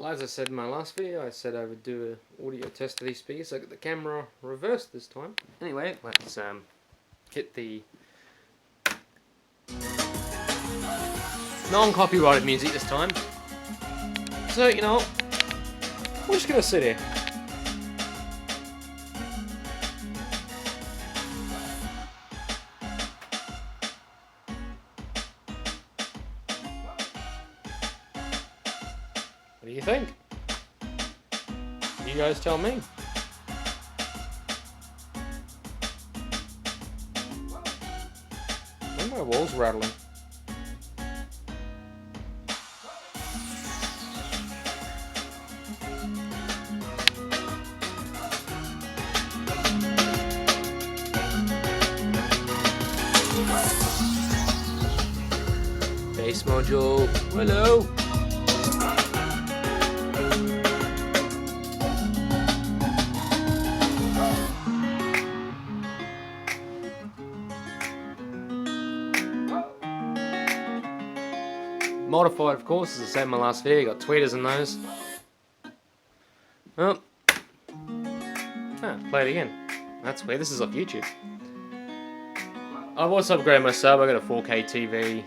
Well, as I said in my last video, I said I would do an audio test of these speakers. I got the camera reversed this time. Anyway, let's hit the non-copyrighted music this time. So, you know, we're just gonna sit here. What do you think? You guys tell me. Why are my walls rattling? Bass module, hello! Modified, of course, as I said in my last video, got tweeters in those. Oh. Play it again. That's weird, this is off YouTube. I've also upgraded my sub, I got a 4K TV.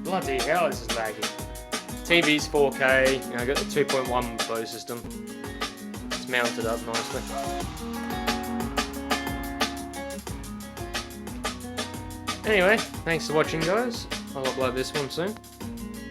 Bloody hell, this is laggy. TV's 4K, you know, I got the 2.1 Bose system. It's mounted up nicely. Anyway, thanks for watching guys. I'll upload this one soon.